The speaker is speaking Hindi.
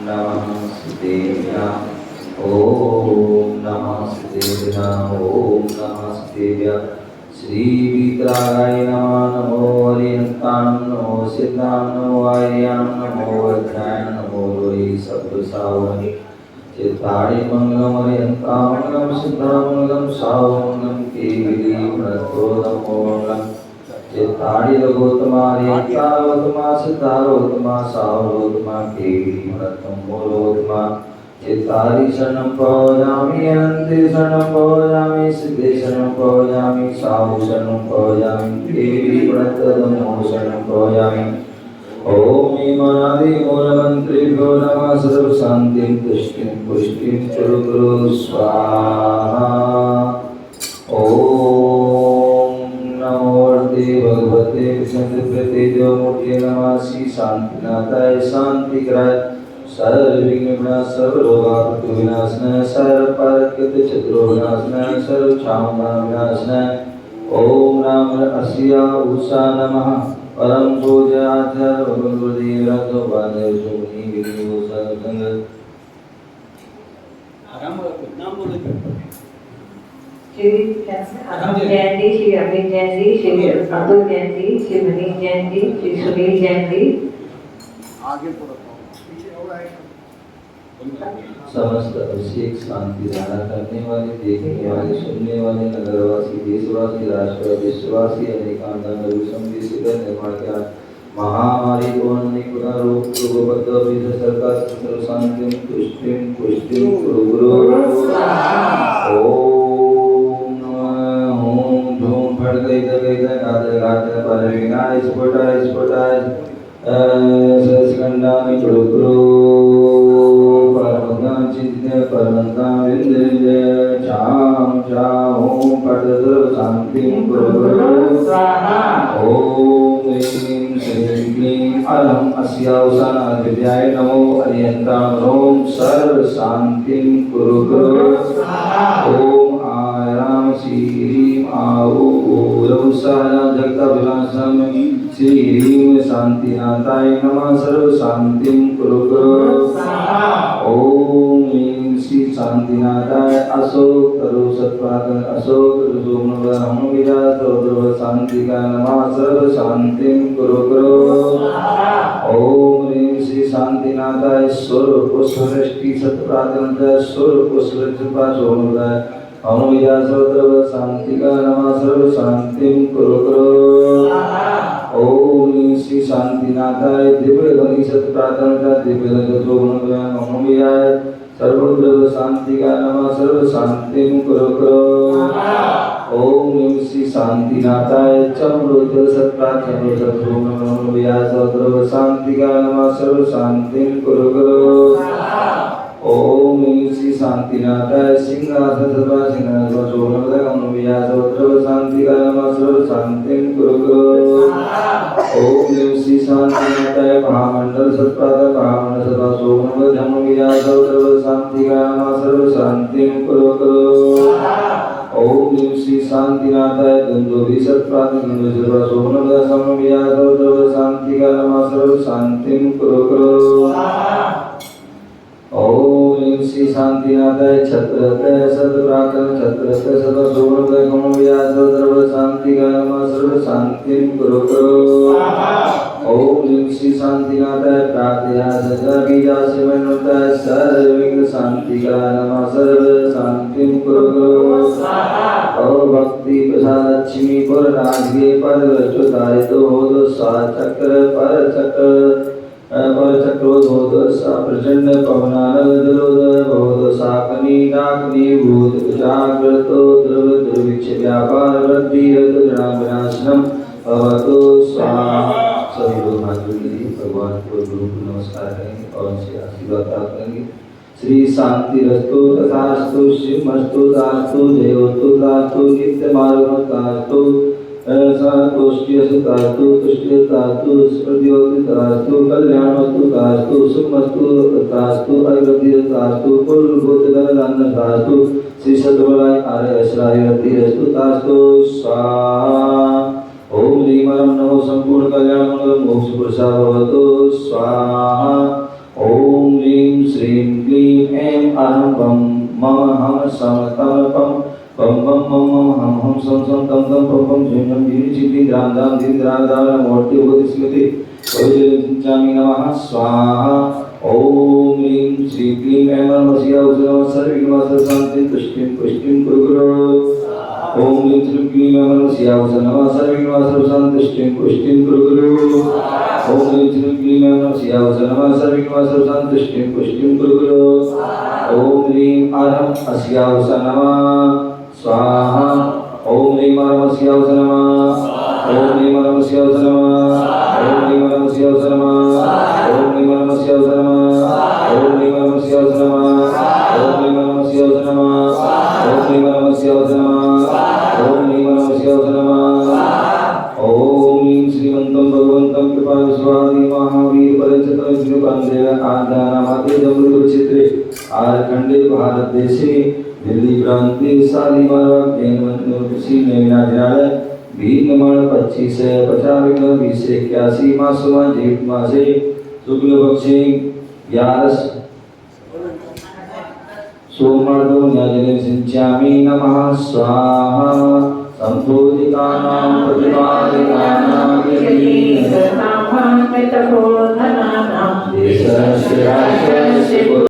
नमस्ते ओम नमस्ते ओम नमस्ते श्री वीतरागाय नमः नमो हरिहंताणं नमो सिद्धां नमो आर्यां नमो वज्राय नमो लोहि सप्तसावनि चित्ताणि मंगलम हरिहंतां मंगलम सिद्धां मंगलम सावनं केवली प्रणतो नमो मंगलम चित्ताणि लघोत्तमा हरिहंतावत्तमा सिद्धारोत्तमा सावरोत्तमा केवली प्रणतं मूलोत्तमा चित्तारि शरणं पौयामि अनन्ते शरणं पौयामि सिद्धे शरणं पौयामि साहु शरणं पौयामि देवी प्रणतमो शरणं पौयामि ओम ईमानादि मूलमन्त्रेभ्यो नमः सर्वशान्तिं तुष्टिं पुष्टिं कुरु कुरु स्वाहा ओम नमो भगवते विष्णुप्रतेजोमूर्तये नमः श्री शान्तिनाथाय शान्तिकराय सर्वविघ्न सर्वरोगापतु विनाशनाय सर्वपारगत चतुरो विनाशनाय सर्वक्षामना विनाशनाय ओम राम अस्या उषा नमः परम पूज्य आचार्य भगवदेव राघवादेव सुमनि गिरियो सत्संग श्री जयंती श्री अमित जयंती श्री अतुल जयंती श्री मनीष जयंती श्री सुनील जयंती आगे समस्त अभिषेक शांति धारा करने वाले देखने वाले सुनने वाले नगरवासी देशवासी राष्ट्र विश्ववासी अनेकांत निर्माण किया महामारी को रोग सरकार शांति तुष्टिं पुष्टिं गुरु ओम धूम फट गई गाते गाते पर विनाश स्फुटाय सस्कंडामि गुरु परमगम चित्ते परमंता विंदे चाम चाओम पदसर्व शांतिं गुरु स्वाहा ओम ह्रीं श्रीं क्लीं अलम अस्यावसाना दिव्याय नमो अरिहंतां ओम सर्व शांतिं गुरु स्वाहा ओम आराम श्रीं आओ ओम सहना जगत विनाशम श्री शांतिनाथाय नमः सर्व शांतिं कुरु ओम श्री शांतिनाथाय अशोक करो सत्पादन अशोक हम विजा सर्व शांति का नमः सर्व शांतिं कुरु ओम श्री शांतिनाथाय स्वरूप सृष्टि सत्पादन स्वरूप सृष्टि हम विजा सर्व शांति का नमः सर्व शांतिं कुरु ओम श्री शांतिनाथाय दिव्य ध्वनि सत्प्रार्थना दिव्य ध्वनि सर्वद्रव शांति का नमः सर्व शांतिं कुरु ओम श्री शांतिनाथाय चमरुद्र सत्प्रार्थना सर्वद्रव शांति का नमः सर्व शांतिं कुरु ओम श्री शांतिनाथाय सिंहासन सर्वासिंहासन सर्वद्रव शांति का नमः सर्व शांतिं कुरु ओम श्री शांतिनाथाय महामंडल सत्पाद महामंडल सदा सोमन धर्म विजा सर्व शांति का नमः सर्व शांतिं कुरु ओम श्री शांतिनाथाय गंधोरी सत्पाद सर्व सोमन धर्म विजा सर्व शांति का नमः सर्व शांतिं कुरु ओम श्री शांतिनाथाय छत्रते सत्प्रार्थना छत्रते सदा सोमन धर्म विजा सर्व शांति का नमः सर्व शांतिं कुरु ओम श्री शांतिनाथाय प्रार्थया सदा बीजा सेवनताय सर्वविघ्न शांति का नमः सर्व शांतिं कुरु और भक्ति प्रसाद लक्ष्मी पर राजगे पद वचुताय तो हो चक्र पर चक्रोधोद सा प्रचंड पवनानल जलोदर भवद साकनी डाकनी भूत जागृतो द्रव दुर्भिक्ष व्यापार वृद्धि रत विनाशनम भवतु स्वाहा सभी लोग हाथ जोड़ लीजिए भगवान को गुरु को नमस्कार करेंगे और उनसे आशीर्वाद प्राप्त करेंगे श्री शांति रस्तु तथास्तु शिवमस्तु दास्तु जयोस्तु दास्तु नित्य मारुमतास्तु संतोष्टियस्तु तास्तु तुष्टियतास्तु स्मृतियोगितास्तु कल्याणमस्तु तास्तु सुखमस्तु तास्तु अभिवृद्धितास्तु कुलभूतधनदानतास्तु श्री सद्वराय आर्य ऐश्वर्यवृद्धिरस्तु तास्तु स्वाहा ओम ह्रीं नमो संपूर्ण कल्याण मंगल मोक्ष पुरुषा भवतु स्वाहा ओम ह्रीं श्रीं क्लीं ऐं अरहं बं मम हम सम तम पम बम बम मम मम हम सम सम तम तम पम पम झं झं धीं चिति द्रां द्रां धीं द्रां द्रां मूर्ति भगवती स्मृति चिंचामि नमः स्वाहा ओम ह्रीं श्री क्लीं ऐं नमः नमः सर्वविघ्नोपशान्तिं शान्तिं पुष्टिं पुष्टिं कुरु कुरु ओम ह्रीं श्री क्लीं ऐं नमः नमः सर्वविघ्नोपशान्तिं पुष्टिं पुष्टिं कुरु कुरु ओम ह्रीं श्री क्लीं ऐं नमः सर्वविघ्नोपशान्तिं पुष्टिं पुष्टिं कुरु कुरु ओम ह्रीं अरहं अस्यावस नमः स्वाहा ओम ह्रीं अरहं अस्यावस नमः ओम ह्रीं अरहं अस्यावस नमः ओम ह्रीं अरहं अस्यावस नमः ओम ह्रीं अरहं अस्यावस नमः ओम ह्रीं अरहं अस्यावस नमः ओम ह्रीं अरहं अस्यावस नमः ओम ह्रीं अरहं अस्यावस नमः ओम ह्रीं अरहं अस्यावस नमः ओम ह्रीं श्रीमन्तं भगवन्तं कृपास्वामी महावीर परचतम विष्णुकान्देव आदानामाते जम्बुचित्रे आरखंडे भारत देशे दिल्ली प्रांते शालीमार केन्द्रमंत्री विनादिनालय भीनमण 25 50 20 मासुमा जेठ मासे शुक्ल पक्षे 11 सोमवारदो न्याजने सिंचामि नमः स्वाहा संपूजितानां प्रतिपादितानां नामामृतपोधनानां देशस्य राष्ट्रस्य